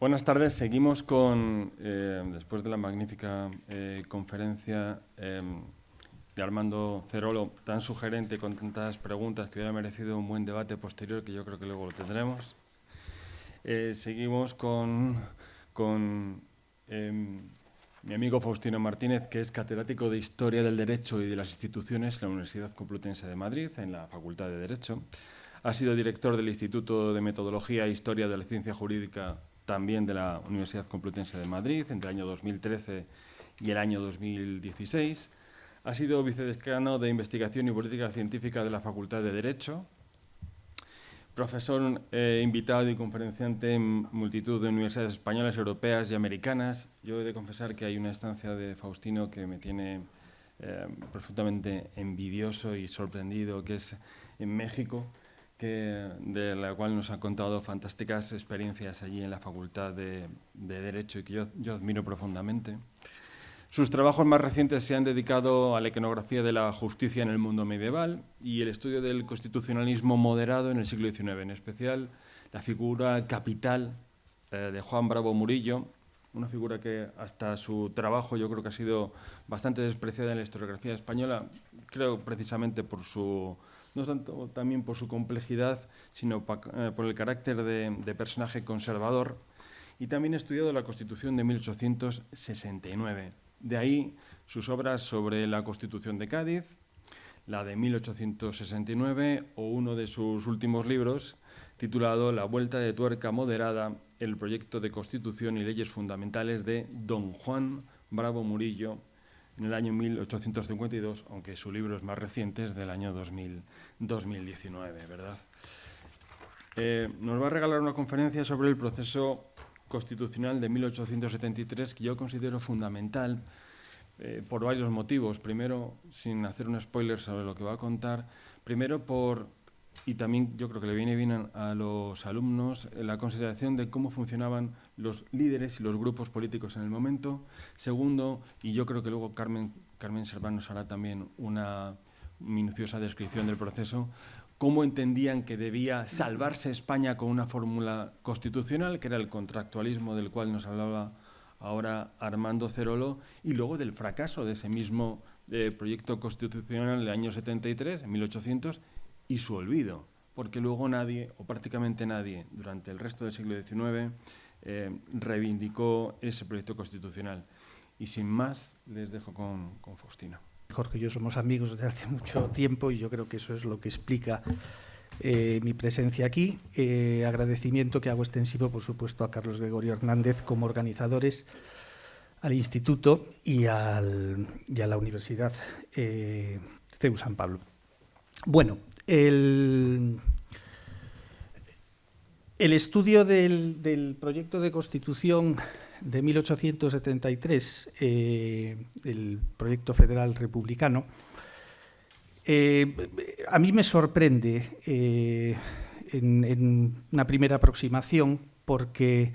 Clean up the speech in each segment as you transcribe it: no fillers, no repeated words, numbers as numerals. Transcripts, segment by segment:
Buenas tardes. Seguimos con, después de la magnífica conferencia de Armando Cerolo, tan sugerente, con tantas preguntas, que hubiera merecido un buen debate posterior, que yo creo que luego lo tendremos. Seguimos con mi amigo Faustino Martínez, que es catedrático de Historia del Derecho y de las Instituciones en la Universidad Complutense de Madrid, en la Facultad de Derecho. Ha sido director del Instituto de Metodología e Historia de la Ciencia Jurídica, también de la Universidad Complutense de Madrid, entre el año 2013 y el año 2016. Ha sido vicedecano de Investigación y Política Científica de la Facultad de Derecho, profesor invitado y conferenciante en multitud de universidades españolas, europeas y americanas. Yo he de confesar que hay una estancia de Faustino que me tiene profundamente envidioso y sorprendido, que es en México, de la cual nos ha contado fantásticas experiencias allí en la Facultad de Derecho y que yo admiro profundamente. Sus trabajos más recientes se han dedicado a la iconografía de la justicia en el mundo medieval y el estudio del constitucionalismo moderado en el siglo XIX, en especial la figura capital de Juan Bravo Murillo, una figura que hasta su trabajo yo creo que ha sido bastante despreciada en la historiografía española, creo precisamente por su, no tanto también por su complejidad, sino por el carácter de personaje conservador, y también ha estudiado la Constitución de 1869. De ahí sus obras sobre la Constitución de Cádiz, la de 1869, o uno de sus últimos libros, titulado La vuelta de tuerca moderada, el proyecto de Constitución y leyes fundamentales de don Juan Bravo Murillo, en el año 1852, aunque su libro es más reciente, es del año 2019, ¿verdad? Nos va a regalar una conferencia sobre el proceso constitucional de 1873, que yo considero fundamental por varios motivos. Primero, sin hacer un spoiler sobre lo que va a contar, primero y también yo creo que le viene bien a los alumnos, la consideración de cómo funcionaban los líderes y los grupos políticos en el momento. Segundo, y yo creo que luego Carmen Serván nos hará también una minuciosa descripción del proceso, cómo entendían que debía salvarse España con una fórmula constitucional, que era el contractualismo del cual nos hablaba ahora Armando Cerolo, y luego del fracaso de ese mismo proyecto constitucional del año 73, en 1800, y su olvido, porque luego nadie, o prácticamente nadie, durante el resto del siglo XIX, reivindicó ese proyecto constitucional. Y sin más, les dejo con Faustino. Jorge y yo somos amigos desde hace mucho tiempo y yo creo que eso es lo que explica mi presencia aquí. Agradecimiento que hago extensivo, por supuesto, a Carlos Gregorio Hernández como organizadores, al Instituto y a la Universidad CEU San Pablo. Bueno, el estudio del proyecto de Constitución de 1873, el proyecto federal republicano, a mí me sorprende en una primera aproximación, porque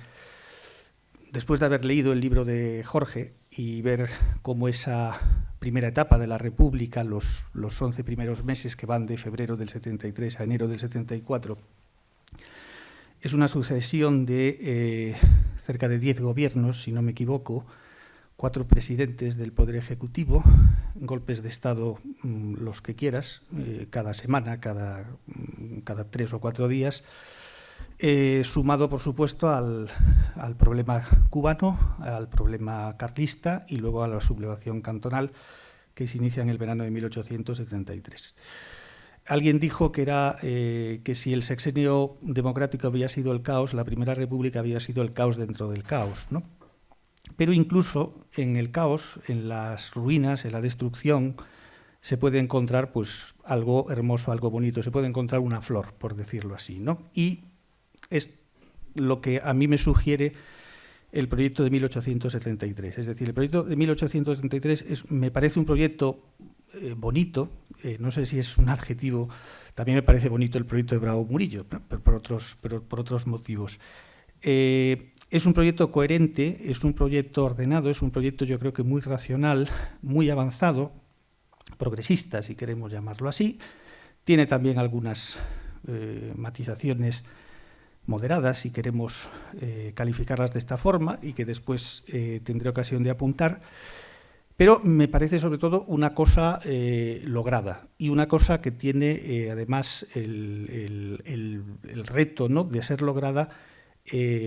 después de haber leído el libro de Jorge y ver cómo esa primera etapa de la República, los 11 primeros meses que van de febrero del 73 a enero del 74, es una sucesión de cerca de 10 gobiernos, si no me equivoco, 4 presidentes del Poder Ejecutivo, golpes de Estado los que quieras, cada semana, cada 3 o 4 días, sumado, por supuesto, al problema cubano, al problema carlista y luego a la sublevación cantonal que se inicia en el verano de 1873. Alguien dijo que si el sexenio democrático había sido el caos, la Primera República había sido el caos dentro del caos, ¿no? Pero incluso en el caos, en las ruinas, en la destrucción, se puede encontrar pues algo hermoso, algo bonito, se puede encontrar una flor, por decirlo así, ¿no? Y es lo que a mí me sugiere el proyecto de 1873. Es decir, el proyecto de 1873 me parece un proyecto bonito, no sé si es un adjetivo, también me parece bonito el proyecto de Bravo Murillo, pero por otros motivos. Es un proyecto coherente, es un proyecto ordenado, es un proyecto yo creo que muy racional, muy avanzado, progresista si queremos llamarlo así. Tiene también algunas matizaciones moderadas, si queremos calificarlas de esta forma, y que después tendré ocasión de apuntar. Pero me parece sobre todo una cosa lograda y una cosa que tiene además el reto, ¿no?, de ser lograda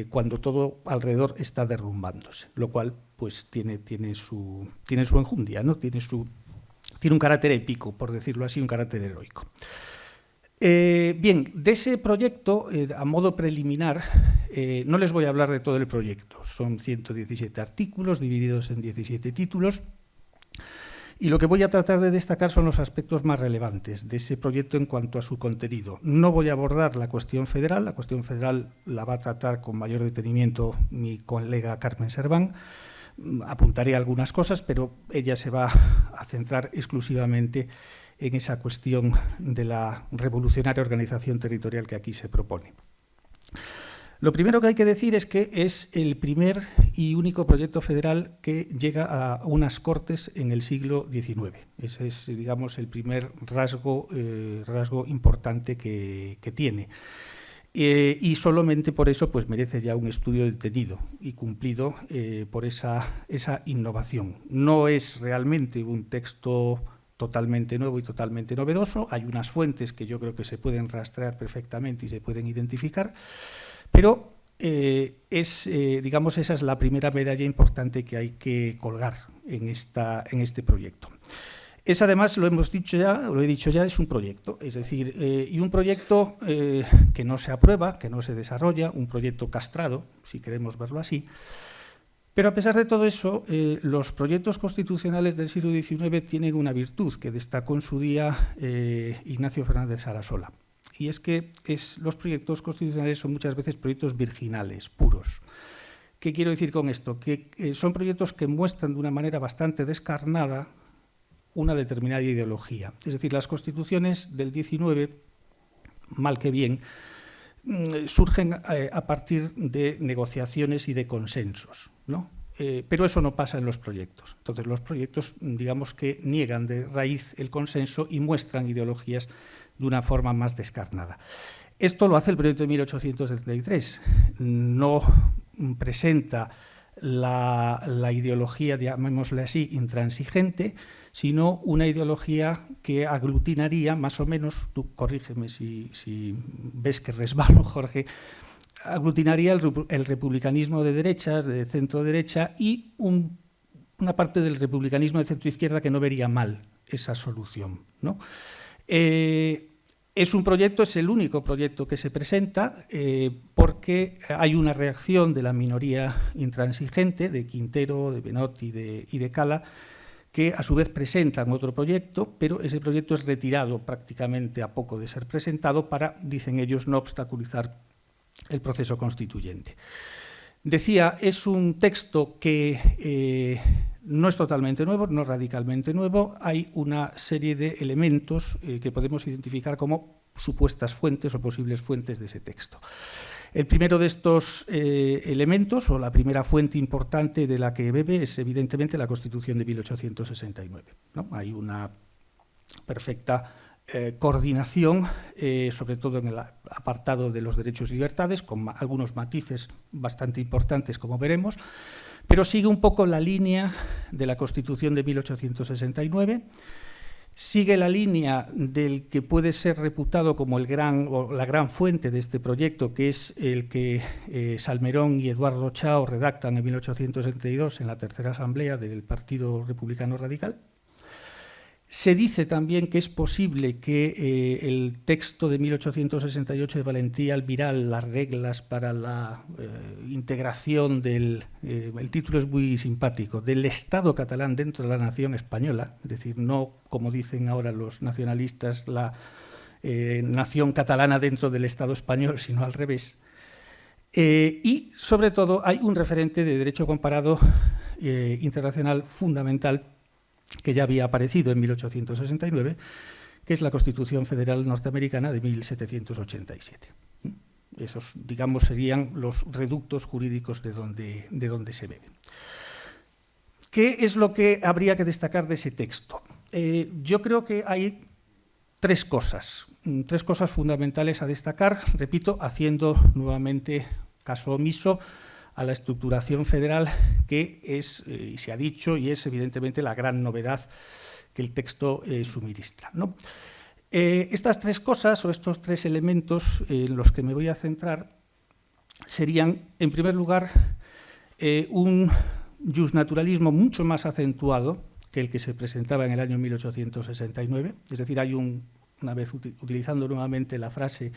cuando todo alrededor está derrumbándose, lo cual pues tiene su enjundia, ¿no? Tiene un carácter épico, por decirlo así, un carácter heroico. Bien, de ese proyecto, a modo preliminar, no les voy a hablar de todo el proyecto. Son 117 artículos divididos en 17 títulos. Y lo que voy a tratar de destacar son los aspectos más relevantes de ese proyecto en cuanto a su contenido. No voy a abordar la cuestión federal la va a tratar con mayor detenimiento mi colega Carmen Serván. Apuntaré algunas cosas, pero ella se va a centrar exclusivamente en esa cuestión de la revolucionaria organización territorial que aquí se propone. Lo primero que hay que decir es que es el primer y único proyecto federal que llega a unas Cortes en el siglo XIX. Ese es, digamos, el primer rasgo importante que tiene. Y solamente por eso pues, merece ya un estudio detenido y cumplido por esa innovación. No es realmente un texto totalmente nuevo y totalmente novedoso. Hay unas fuentes que yo creo que se pueden rastrear perfectamente y se pueden identificar, pero digamos, esa es la primera medalla importante que hay que colgar en este proyecto. Es además, lo he dicho ya, es un proyecto, es decir, y un proyecto que no se aprueba, que no se desarrolla, un proyecto castrado, si queremos verlo así. Pero a pesar de todo eso, los proyectos constitucionales del siglo XIX tienen una virtud que destacó en su día Ignacio Fernández Sarasola. Y es que los proyectos constitucionales son muchas veces proyectos virginales, puros. ¿Qué quiero decir con esto? Que son proyectos que muestran de una manera bastante descarnada una determinada ideología. Es decir, las constituciones del XIX, mal que bien, surgen a partir de negociaciones y de consensos, ¿no? Pero eso no pasa en los proyectos. Entonces, los proyectos, digamos que niegan de raíz el consenso y muestran ideologías de una forma más descarnada. Esto lo hace el proyecto de 1873. No presenta la ideología, llamémosle así, intransigente, sino una ideología que aglutinaría más o menos, tú corrígeme si ves que resbalo, Jorge, aglutinaría el republicanismo de derechas, de centro-derecha y una parte del republicanismo de centro-izquierda que no vería mal esa solución, ¿no? Es el único proyecto que se presenta porque hay una reacción de la minoría intransigente, de Quintero, de Benot y de Cala, que a su vez presentan otro proyecto, pero ese proyecto es retirado prácticamente a poco de ser presentado para, dicen ellos, no obstaculizar el proceso constituyente. Decía, es un texto que no es totalmente nuevo, no radicalmente nuevo. Hay una serie de elementos que podemos identificar como supuestas fuentes o posibles fuentes de ese texto. El primero de estos elementos, o la primera fuente importante de la que bebe, es evidentemente la Constitución de 1869, ¿no? Hay una perfecta coordinación, sobre todo en el apartado de los derechos y libertades, con algunos matices bastante importantes, como veremos, pero sigue un poco la línea de la Constitución de 1869, sigue la línea del que puede ser reputado como la gran fuente de este proyecto, que es el que Salmerón y Eduardo Chao redactan en 1872 en la tercera asamblea del Partido Republicano Radical. Se dice también que es posible que el texto de 1868 de Valentía Albiral, las reglas para la integración el título es muy simpático, del Estado catalán dentro de la nación española, es decir, no como dicen ahora los nacionalistas, la nación catalana dentro del Estado español, sino al revés. Y sobre todo hay un referente de derecho comparado internacional fundamental que ya había aparecido en 1869, que es la Constitución Federal Norteamericana de 1787. Esos, digamos, serían los reductos jurídicos de donde se bebe. ¿Qué es lo que habría que destacar de ese texto? Yo creo que hay tres cosas fundamentales a destacar, repito, haciendo nuevamente caso omiso a la estructuración federal que es, y se ha dicho, y es evidentemente la gran novedad que el texto suministra, ¿no? Estas tres cosas o estos tres elementos en los que me voy a centrar serían, en primer lugar, un justnaturalismo mucho más acentuado que el que se presentaba en el año 1869. Es decir, hay una vez utilizando nuevamente la frase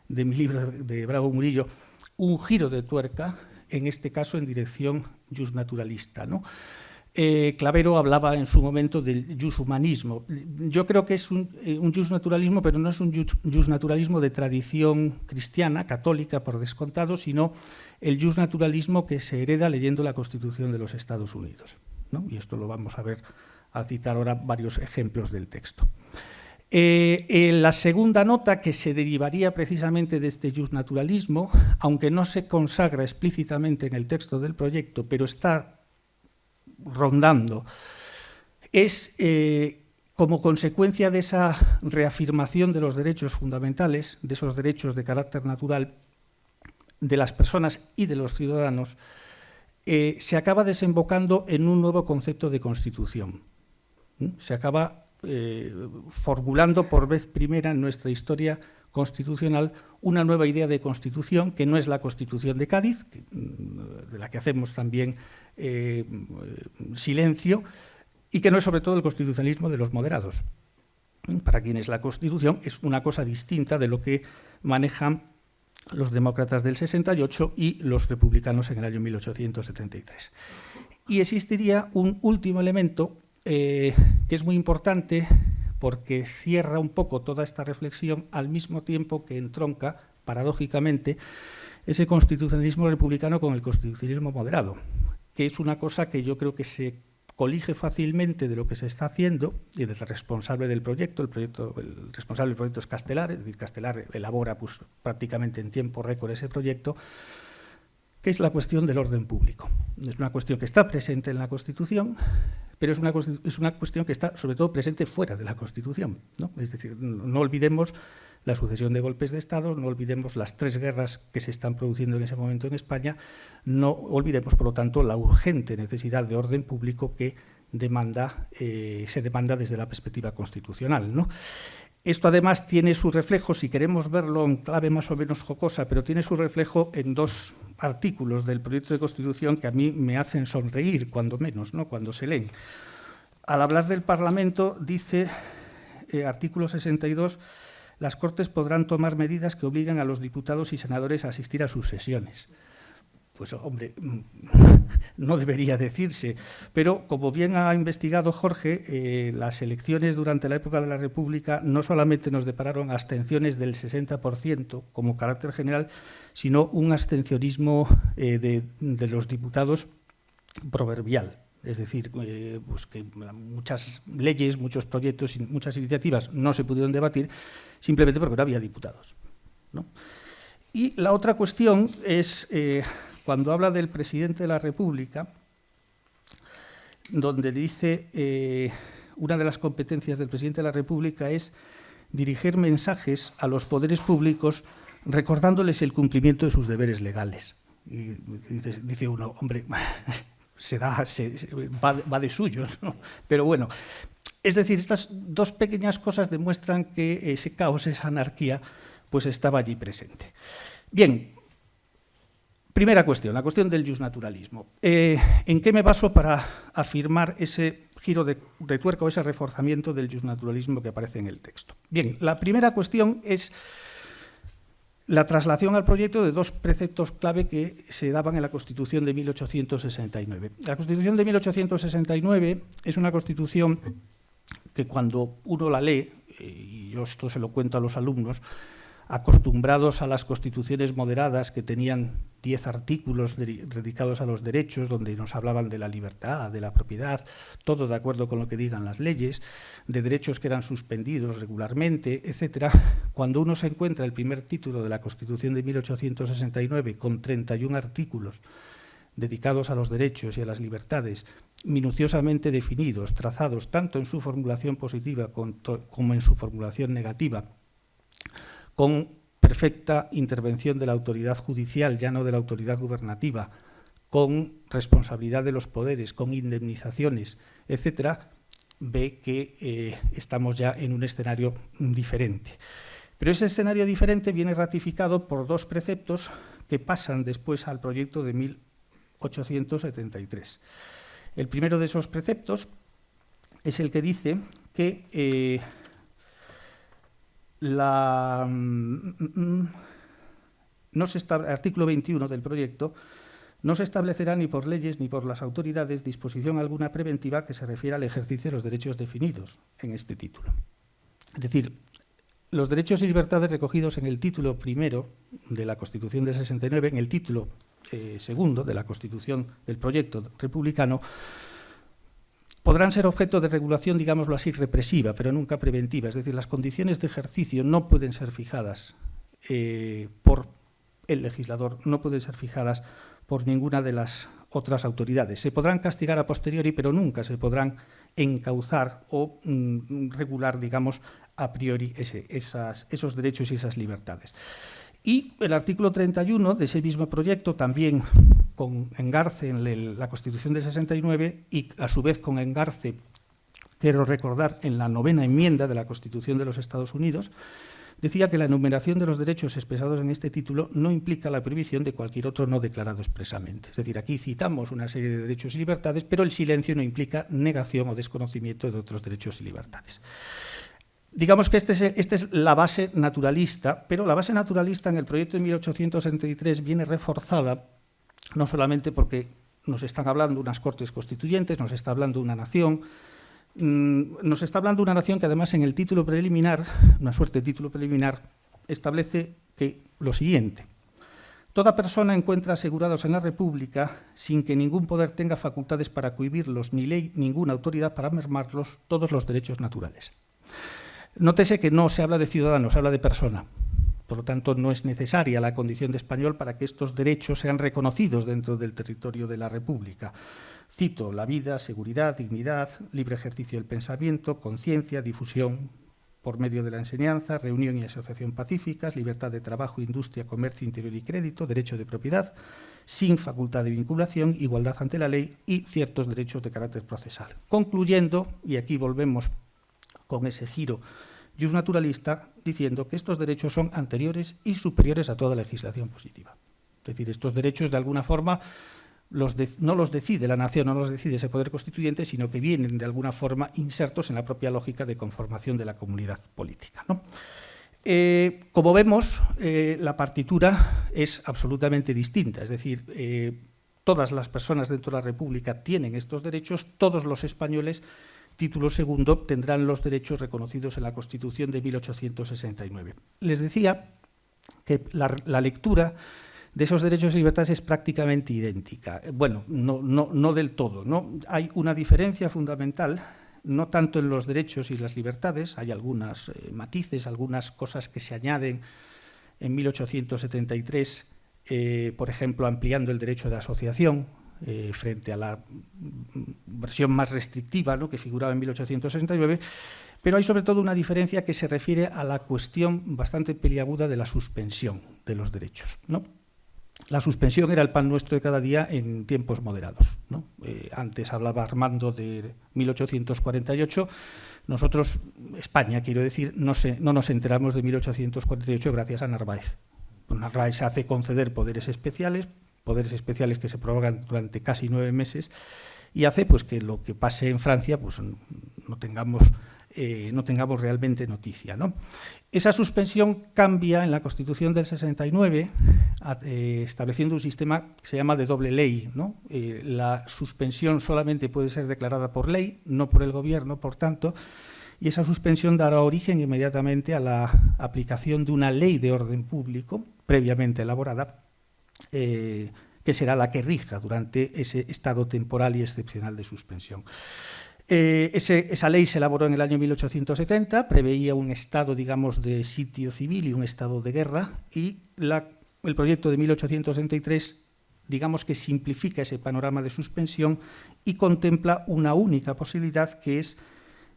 de mi libro de Bravo Murillo, un giro de tuerca, en este caso en dirección justnaturalista, ¿no? Clavero hablaba en su momento del justhumanismo. Yo creo que es un justnaturalismo, pero no es un justnaturalismo de tradición cristiana, católica por descontado, sino el justnaturalismo que se hereda leyendo la Constitución de los Estados Unidos, ¿no? Y esto lo vamos a ver al citar ahora varios ejemplos del texto. La segunda nota que se derivaría precisamente de este justnaturalismo, aunque no se consagra explícitamente en el texto del proyecto, pero está rondando, es como consecuencia de esa reafirmación de los derechos fundamentales, de esos derechos de carácter natural de las personas y de los ciudadanos, se acaba desembocando en un nuevo concepto de constitución. Se acaba formulando por vez primera en nuestra historia constitucional una nueva idea de constitución que no es la Constitución de Cádiz, de la que hacemos también silencio, y que no es sobre todo el constitucionalismo de los moderados, para quienes la Constitución es una cosa distinta de lo que manejan los demócratas del 68 y los republicanos en el año 1873. Y existiría un último elemento que es muy importante porque cierra un poco toda esta reflexión al mismo tiempo que entronca, paradójicamente, ese constitucionalismo republicano con el constitucionalismo moderado, que es una cosa que yo creo que se colige fácilmente de lo que se está haciendo y del responsable del proyecto. El responsable del proyecto es Castelar, es decir, Castelar elabora pues, prácticamente en tiempo récord ese proyecto, que es la cuestión del orden público. Es una cuestión que está presente en la Constitución, pero es una cuestión que está sobre todo presente fuera de la Constitución, ¿no? Es decir, no olvidemos la sucesión de golpes de Estado, no olvidemos las 3 guerras que se están produciendo en ese momento en España, no olvidemos, por lo tanto, la urgente necesidad de orden público que se demanda desde la perspectiva constitucional, ¿no? Esto además tiene su reflejo, si queremos verlo en clave más o menos jocosa, pero tiene su reflejo en 2 artículos del proyecto de Constitución que a mí me hacen sonreír, cuando menos, ¿no? Cuando se leen. Al hablar del Parlamento, dice, artículo 62, las Cortes podrán tomar medidas que obliguen a los diputados y senadores a asistir a sus sesiones. Pues, hombre, no debería decirse, pero como bien ha investigado Jorge, las elecciones durante la época de la República no solamente nos depararon abstenciones del 60% como carácter general, sino un abstencionismo de los diputados proverbial. Es decir, pues que muchas leyes, muchos proyectos y muchas iniciativas no se pudieron debatir simplemente porque no había diputados, ¿no? Y la otra cuestión es cuando habla del presidente de la República, donde dice una de las competencias del presidente de la República es dirigir mensajes a los poderes públicos recordándoles el cumplimiento de sus deberes legales. Y dice uno, hombre, va de suyo, ¿no? Pero bueno, es decir, estas 2 pequeñas cosas demuestran que ese caos, esa anarquía, pues estaba allí presente. Bien, primera cuestión, la cuestión del justnaturalismo. ¿En qué me baso para afirmar ese giro de tuerca o ese reforzamiento del justnaturalismo que aparece en el texto? Bien, la primera cuestión es la traslación al proyecto de 2 preceptos clave que se daban en la Constitución de 1869. La Constitución de 1869 es una Constitución que cuando uno la lee, y yo esto se lo cuento a los alumnos, acostumbrados a las constituciones moderadas que tenían 10 artículos dedicados a los derechos, donde nos hablaban de la libertad, de la propiedad, todo de acuerdo con lo que digan las leyes, de derechos que eran suspendidos regularmente, etcétera. Cuando uno se encuentra el primer título de la Constitución de 1869 con 31 artículos dedicados a los derechos y a las libertades, minuciosamente definidos, trazados tanto en su formulación positiva como en su formulación negativa, con perfecta intervención de la autoridad judicial, ya no de la autoridad gubernativa, con responsabilidad de los poderes, con indemnizaciones, etcétera, ve que estamos ya en un escenario diferente. Pero ese escenario diferente viene ratificado por dos preceptos que pasan después al proyecto de 1873. El primero de esos preceptos es el que dice que artículo 21 del proyecto: no se establecerá ni por leyes ni por las autoridades disposición alguna preventiva que se refiera al ejercicio de los derechos definidos en este título. Es decir, los derechos y libertades recogidos en el título primero de la Constitución del 69, en el título segundo de la Constitución del proyecto republicano, podrán ser objeto de regulación, digámoslo así, represiva, pero nunca preventiva. Es decir, las condiciones de ejercicio no pueden ser fijadas por el legislador, no pueden ser fijadas por ninguna de las otras autoridades. Se podrán castigar a posteriori, pero nunca se podrán encauzar o regular, digamos, a priori esos derechos y esas libertades. Y el artículo 31 de ese mismo proyecto, también con engarce en la Constitución del 69 y a su vez con engarce, quiero recordar, en la 9ª enmienda de la Constitución de los Estados Unidos, decía que la enumeración de los derechos expresados en este título no implica la prohibición de cualquier otro no declarado expresamente. Es decir, aquí citamos una serie de derechos y libertades, pero el silencio no implica negación o desconocimiento de otros derechos y libertades. Digamos que esta es la base naturalista, pero la base naturalista en el proyecto de 1863 viene reforzada no solamente porque nos están hablando unas Cortes Constituyentes, nos está hablando una nación, nos está hablando una nación que además en el título preliminar, una suerte de título preliminar, establece que lo siguiente: toda persona encuentra asegurados en la República, sin que ningún poder tenga facultades para cohibirlos, ni ley, ninguna autoridad para mermarlos, todos los derechos naturales. Nótese que no se habla de ciudadano, se habla de persona. Por lo tanto, no es necesaria la condición de español para que estos derechos sean reconocidos dentro del territorio de la República. Cito: la vida, seguridad, dignidad, libre ejercicio del pensamiento, conciencia, difusión por medio de la enseñanza, reunión y asociación pacíficas, libertad de trabajo, industria, comercio interior y crédito, derecho de propiedad, sin facultad de vinculación, igualdad ante la ley y ciertos derechos de carácter procesal. Concluyendo, y aquí volvemos con ese giro justnaturalista, diciendo que estos derechos son anteriores y superiores a toda legislación positiva. Es decir, estos derechos de alguna forma no los decide la nación, no los decide ese poder constituyente, sino que vienen de alguna forma insertos en la propia lógica de conformación de la comunidad política, ¿no? Como vemos, la partitura es absolutamente distinta, es decir, todas las personas dentro de la República tienen estos derechos, todos los españoles, título segundo, tendrán los derechos reconocidos en la Constitución de 1869. Les decía que la lectura de esos derechos y libertades es prácticamente idéntica. Bueno, no del todo, ¿no? Hay una diferencia fundamental, no tanto en los derechos y las libertades, hay algunos matices, algunas cosas que se añaden en 1873, por ejemplo, ampliando el derecho de asociación, frente a la versión más restrictiva, ¿no?, que figuraba en 1869, pero hay sobre todo una diferencia que se refiere a la cuestión bastante peliaguda de la suspensión de los derechos, ¿no? La suspensión era el pan nuestro de cada día en tiempos moderados, ¿no? Antes hablaba Armando de 1848, nosotros, España quiero decir, no nos enteramos de 1848 gracias a Narváez. Narváez hace conceder poderes especiales que se prorrogan durante casi 9 meses y hace pues que lo que pase en Francia pues no tengamos realmente noticia, ¿no? Esa suspensión cambia en la Constitución del 69, estableciendo un sistema que se llama de doble ley, ¿no? La suspensión solamente puede ser declarada por ley, no por el Gobierno, por tanto, y esa suspensión dará origen inmediatamente a la aplicación de una ley de orden público previamente elaborada, que será la que rija durante ese estado temporal y excepcional de suspensión. Esa ley se elaboró en el año 1870, preveía un estado, digamos, de sitio civil y un estado de guerra, y el proyecto de 1863 digamos que simplifica ese panorama de suspensión y contempla una única posibilidad, que es,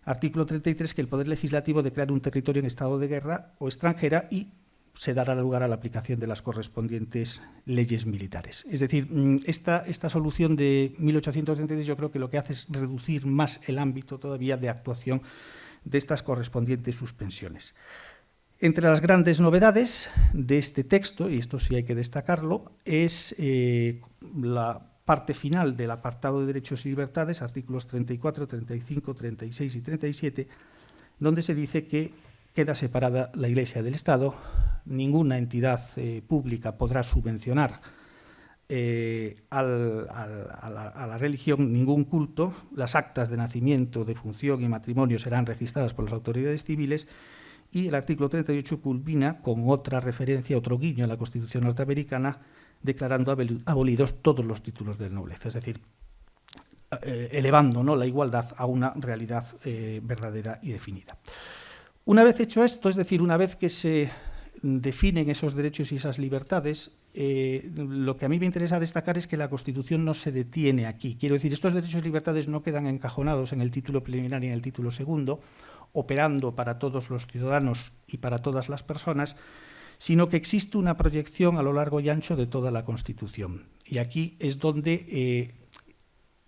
artículo 33, que el Poder Legislativo declare un territorio en estado de guerra o extranjera y se dará lugar a la aplicación de las correspondientes leyes militares. Es decir, esta solución de 1833 yo creo que lo que hace es reducir más el ámbito todavía de actuación de estas correspondientes suspensiones. Entre las grandes novedades de este texto, y esto sí hay que destacarlo, es la parte final del apartado de derechos y libertades, artículos 34, 35, 36 y 37, donde se dice que queda separada la Iglesia del Estado. Ninguna entidad pública podrá subvencionar a la religión ningún culto. Las actas de nacimiento, defunción y matrimonio serán registradas por las autoridades civiles. Y el artículo 38 culmina con otra referencia, otro guiño a la Constitución norteamericana, declarando abolidos todos los títulos de nobleza, es decir, elevando, ¿no?, la igualdad a una realidad verdadera y definida. Una vez hecho esto, es decir, una vez que se definen esos derechos y esas libertades, lo que a mí me interesa destacar es que la Constitución no se detiene aquí. Quiero decir, estos derechos y libertades no quedan encajonados en el título preliminar y en el título segundo, operando para todos los ciudadanos y para todas las personas, sino que existe una proyección a lo largo y ancho de toda la Constitución. Y aquí es donde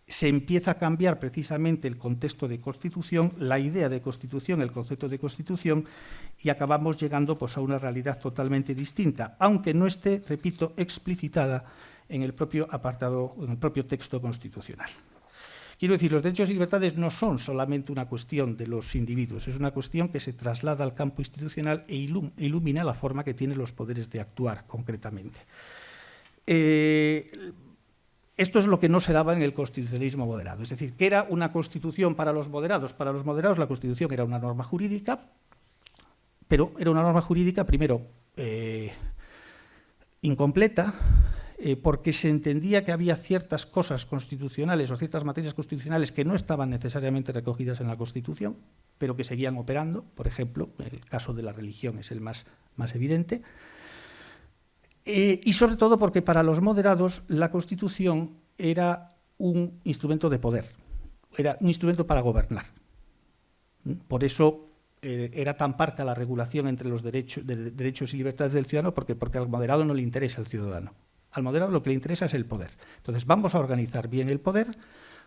se empieza a cambiar precisamente el contexto de Constitución, la idea de Constitución, el concepto de Constitución, y acabamos llegando pues, a una realidad totalmente distinta, aunque no esté, repito, explicitada en el propio apartado, en el propio texto constitucional. Quiero decir, los derechos y libertades no son solamente una cuestión de los individuos, es una cuestión que se traslada al campo institucional e ilumina la forma que tienen los poderes de actuar concretamente. Esto es lo que no se daba en el constitucionalismo moderado, es decir, que era una constitución para los moderados. Para los moderados la Constitución era una norma jurídica, pero era una norma jurídica, primero, incompleta, porque se entendía que había ciertas cosas constitucionales o ciertas materias constitucionales que no estaban necesariamente recogidas en la Constitución, pero que seguían operando. Por ejemplo, el caso de la religión es el más evidente. Y sobre todo porque para los moderados la Constitución era un instrumento de poder, era un instrumento para gobernar. Por eso era tan parca la regulación entre los derechos y libertades del ciudadano, porque al moderado no le interesa el ciudadano. Al moderado lo que le interesa es el poder. Entonces vamos a organizar bien el poder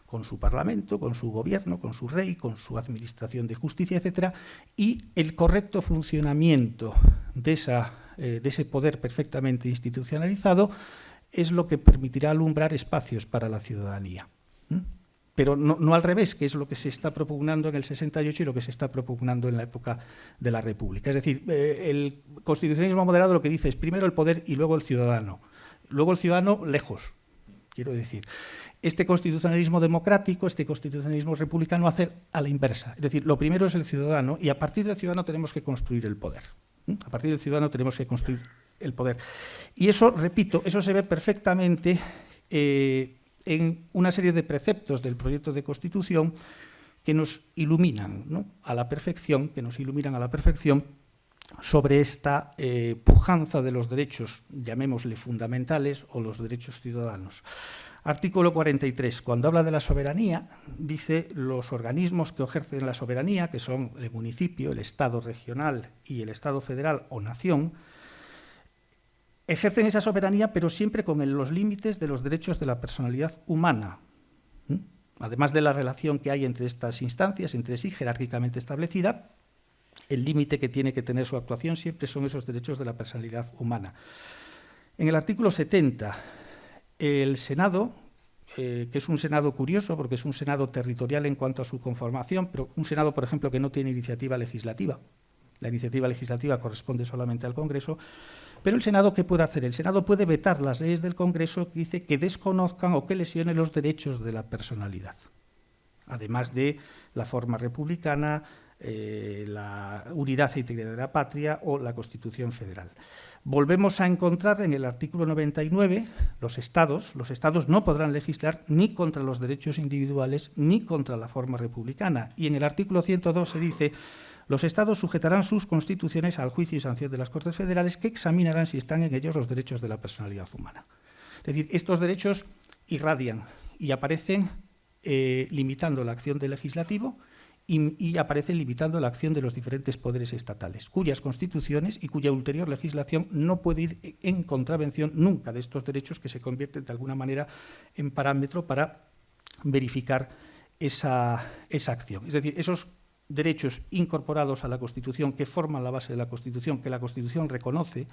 con su parlamento, con su gobierno, con su rey, con su administración de justicia, etcétera, y el correcto funcionamiento de ese poder perfectamente institucionalizado es lo que permitirá alumbrar espacios para la ciudadanía. Pero no al revés, que es lo que se está propugnando en el 68 y lo que se está propugnando en la época de la República. Es decir, el constitucionalismo moderado lo que dice es primero el poder y luego el ciudadano. Luego el ciudadano lejos, quiero decir. Este constitucionalismo democrático, este constitucionalismo republicano hace a la inversa. Es decir, lo primero es el ciudadano y a partir del ciudadano tenemos que construir el poder. A partir del ciudadano tenemos que construir el poder. Y eso, repito, eso se ve perfectamente en una serie de preceptos del proyecto de Constitución que nos iluminan, ¿no?, a la perfección, sobre esta pujanza de los derechos, llamémosle fundamentales, o los derechos ciudadanos. Artículo 43. Cuando habla de la soberanía, dice los organismos que ejercen la soberanía, que son el municipio, el Estado regional y el Estado federal o nación, ejercen esa soberanía, pero siempre con los límites de los derechos de la personalidad humana. Además de la relación que hay entre estas instancias, entre sí, jerárquicamente establecida, el límite que tiene que tener su actuación siempre son esos derechos de la personalidad humana. En el artículo 70, el Senado, que es un Senado curioso porque es un Senado territorial en cuanto a su conformación, pero un Senado, por ejemplo, que no tiene iniciativa legislativa. La iniciativa legislativa corresponde solamente al Congreso, pero el Senado, ¿qué puede hacer? El Senado puede vetar las leyes del Congreso que dice que desconozcan o que lesionen los derechos de la personalidad, además de la forma republicana, la unidad e integridad de la patria o la Constitución Federal. Volvemos a encontrar en el artículo 99 los estados no podrán legislar ni contra los derechos individuales ni contra la forma republicana. Y en el artículo 102 se dice: los estados sujetarán sus constituciones al juicio y sanción de las Cortes Federales, que examinarán si están en ellos los derechos de la personalidad humana. Es decir, estos derechos irradian y aparecen limitando la acción del legislativo y aparecen limitando la acción de los diferentes poderes estatales, cuyas constituciones y cuya ulterior legislación no puede ir en contravención nunca de estos derechos, que se convierten de alguna manera en parámetro para verificar esa acción. Es decir, esos derechos incorporados a la Constitución, que forman la base de la Constitución, que la Constitución reconoce,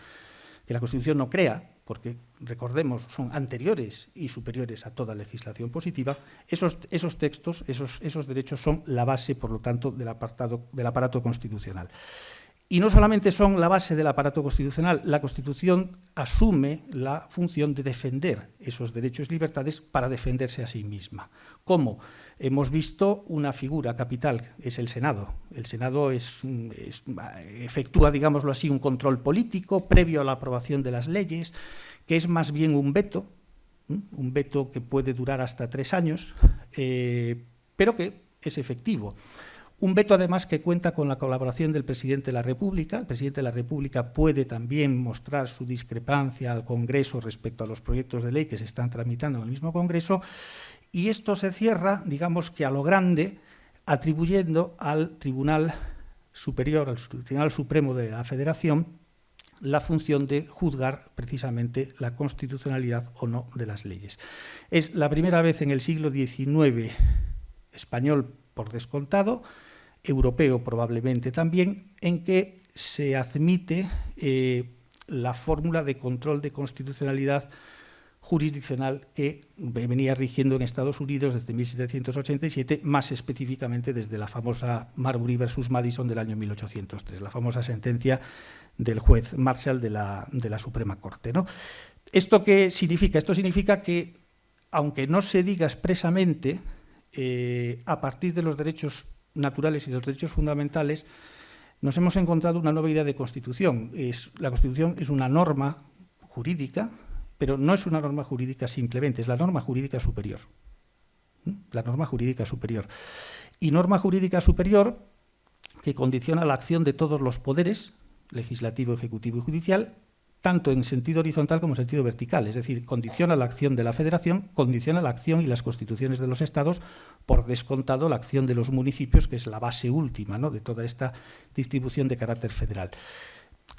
que la Constitución no crea, porque, recordemos, son anteriores y superiores a toda legislación positiva, esos textos, esos derechos son la base, por lo tanto, del aparato constitucional. Y no solamente son la base del aparato constitucional, la Constitución asume la función de defender esos derechos y libertades para defenderse a sí misma. ¿Cómo? Hemos visto una figura capital, es el Senado. El Senado efectúa, digámoslo así, un control político previo a la aprobación de las leyes, que es más bien un veto que puede durar hasta 3 años, pero que es efectivo. Un veto, además, que cuenta con la colaboración del presidente de la República. El presidente de la República puede también mostrar su discrepancia al Congreso respecto a los proyectos de ley que se están tramitando en el mismo Congreso, y esto se cierra, digamos que a lo grande, atribuyendo al Tribunal Superior, al Tribunal Supremo de la Federación, la función de juzgar precisamente la constitucionalidad o no de las leyes. Es la primera vez en el siglo XIX, español por descontado, europeo probablemente también, en que se admite la fórmula de control de constitucionalidad jurisdiccional que venía rigiendo en Estados Unidos desde 1787, más específicamente desde la famosa Marbury versus Madison del año 1803, la famosa sentencia del juez Marshall de la Suprema Corte, ¿no? ¿Esto qué significa? Esto significa que, aunque no se diga expresamente, a partir de los derechos naturales y de los derechos fundamentales, nos hemos encontrado una nueva idea de Constitución. La Constitución es una norma jurídica, pero no es una norma jurídica simplemente, es la norma jurídica superior. La norma jurídica superior. Y norma jurídica superior que condiciona la acción de todos los poderes, legislativo, ejecutivo y judicial, tanto en sentido horizontal como en sentido vertical, es decir, condiciona la acción de la Federación, condiciona la acción y las constituciones de los Estados, por descontado la acción de los municipios, que es la base última, ¿no?, de toda esta distribución de carácter federal.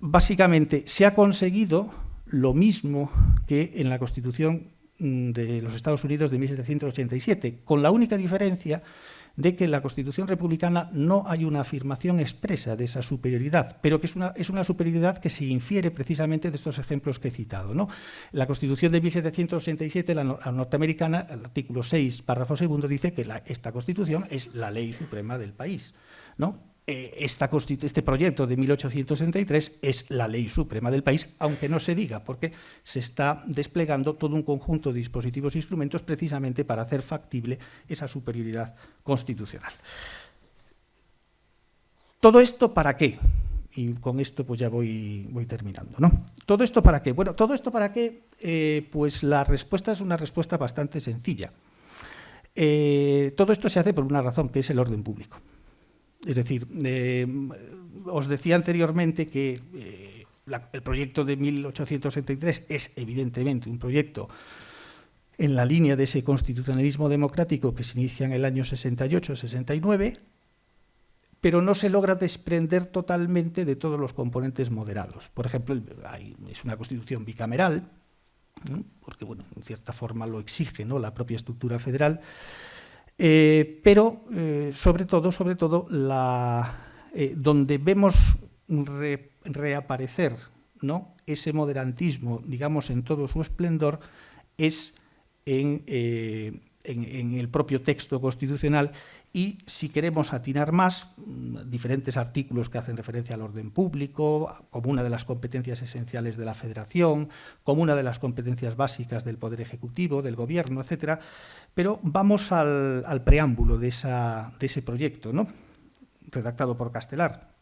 Básicamente, se ha conseguido lo mismo que en la Constitución de los Estados Unidos de 1787, con la única diferencia de que en la Constitución republicana no hay una afirmación expresa de esa superioridad, pero que es una superioridad que se infiere precisamente de estos ejemplos que he citado, ¿no? La Constitución de 1787, la norteamericana, el artículo 6, párrafo segundo, dice que esta Constitución es la ley suprema del país, ¿no? Este proyecto de 1863 es la ley suprema del país, aunque no se diga, porque se está desplegando todo un conjunto de dispositivos e instrumentos precisamente para hacer factible esa superioridad constitucional. ¿Todo esto para qué? Y con esto pues ya voy terminando, ¿no? ¿Todo esto para qué? Bueno, ¿todo esto para qué? Pues la respuesta es una respuesta bastante sencilla. Todo esto se hace por una razón, que es el orden público. Es decir, os decía anteriormente que el proyecto de 1863 es evidentemente un proyecto en la línea de ese constitucionalismo democrático que se inicia en el año 68-69, pero no se logra desprender totalmente de todos los componentes moderados. Por ejemplo, es una constitución bicameral, ¿no?, porque, bueno, en cierta forma lo exige, ¿no?, la propia estructura federal. Pero sobre todo donde vemos reaparecer, ¿no?, ese moderantismo, digamos, en todo su esplendor, es en el propio texto constitucional. Y si queremos atinar más, diferentes artículos que hacen referencia al orden público, como una de las competencias esenciales de la Federación, como una de las competencias básicas del Poder Ejecutivo, del Gobierno, etcétera. Pero vamos al preámbulo de ese proyecto, ¿no?, redactado por Castelar.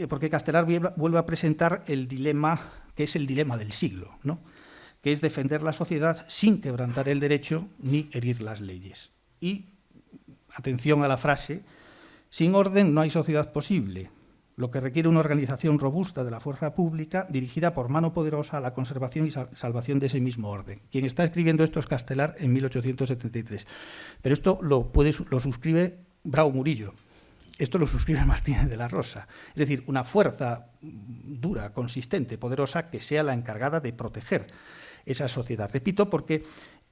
Porque Castelar vuelve a presentar el dilema, que es el dilema del siglo, ¿no?, que es defender la sociedad sin quebrantar el derecho ni herir las leyes. Y, atención a la frase, sin orden no hay sociedad posible, lo que requiere una organización robusta de la fuerza pública dirigida por mano poderosa a la conservación y salvación de ese mismo orden. Quien está escribiendo esto es Castelar en 1873. Pero esto lo suscribe Bravo Murillo. Esto lo suscribe Martínez de la Rosa. Es decir, una fuerza dura, consistente, poderosa, que sea la encargada de proteger esa sociedad. Repito, porque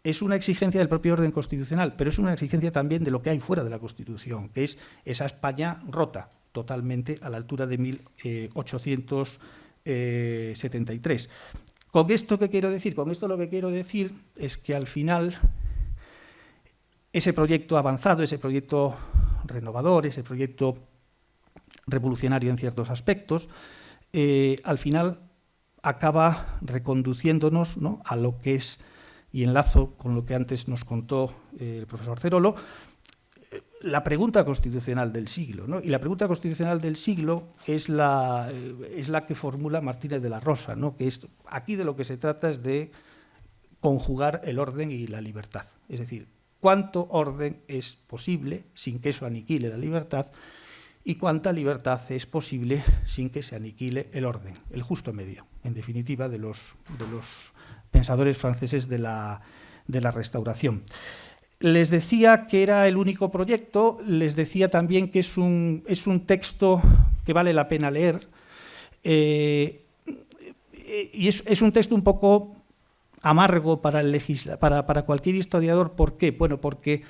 es una exigencia del propio orden constitucional, pero es una exigencia también de lo que hay fuera de la Constitución, que es esa España rota totalmente a la altura de 1873. ¿Con esto qué quiero decir? Con esto lo que quiero decir es que al final ese proyecto avanzado, ese proyecto renovador, ese proyecto revolucionario en ciertos aspectos, al final acaba reconduciéndonos, ¿no?, a lo que es, y enlazo con lo que antes nos contó el profesor Cerolo, la pregunta constitucional del siglo, ¿no? Y la pregunta constitucional del siglo es la que formula Martínez de la Rosa, ¿no?, que es, aquí de lo que se trata es de conjugar el orden y la libertad. Es decir, cuánto orden es posible sin que eso aniquile la libertad y cuánta libertad es posible sin que se aniquile el orden, el justo medio, en definitiva, de los pensadores franceses de la Restauración. Les decía que era el único proyecto, les decía también que es un texto que vale la pena leer, y es un texto un poco amargo para cualquier historiador. ¿Por qué? Bueno, porque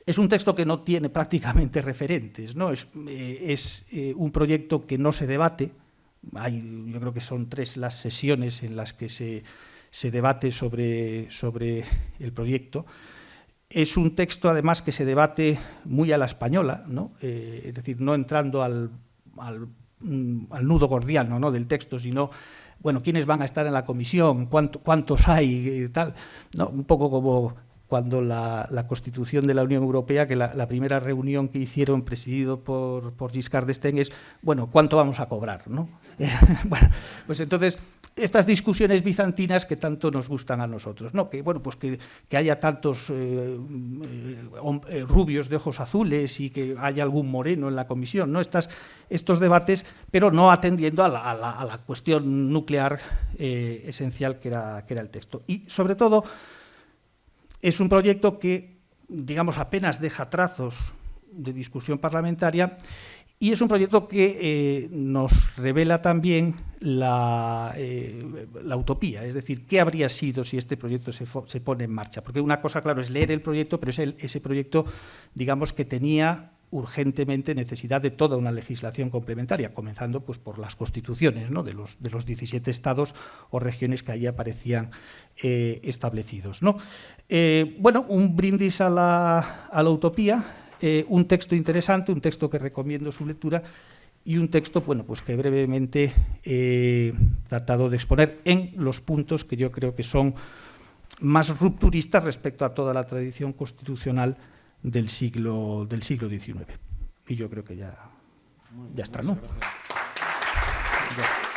es un texto que no tiene prácticamente referentes, ¿no? Es un proyecto que no se debate. Yo creo que son 3 las sesiones en las que se debate sobre el proyecto. Es un texto, además, que se debate muy a la española, ¿no? Es decir, no entrando al nudo gordiano, ¿no?, del texto, sino, bueno, quiénes van a estar en la comisión, cuántos hay, tal, ¿no? Un poco como cuando la Constitución de la Unión Europea, que la primera reunión que hicieron, presidido por Giscard d'Estaing, es, bueno, ¿cuánto vamos a cobrar?, ¿no? Bueno, pues entonces, estas discusiones bizantinas que tanto nos gustan a nosotros, ¿no? Que, bueno, pues que haya tantos rubios de ojos azules y que haya algún moreno en la comisión, ¿no? Estos debates, pero no atendiendo a la cuestión nuclear esencial que era el texto. Y, sobre todo, es un proyecto que, digamos, apenas deja trazos de discusión parlamentaria, y es un proyecto que nos revela también la utopía, es decir, qué habría sido si este proyecto se pone en marcha. Porque una cosa, claro, es leer el proyecto, pero ese proyecto, digamos, que tenía urgentemente necesidad de toda una legislación complementaria, comenzando pues por las constituciones, ¿no?, de los 17 estados o regiones que ahí aparecían establecidos, ¿no? Bueno, un brindis a la utopía. Un texto interesante, un texto que recomiendo su lectura, y un texto, bueno, pues que brevemente he tratado de exponer en los puntos que yo creo que son más rupturistas respecto a toda la tradición constitucional del siglo XIX. Y yo creo que ya está, ¿no? Gracias.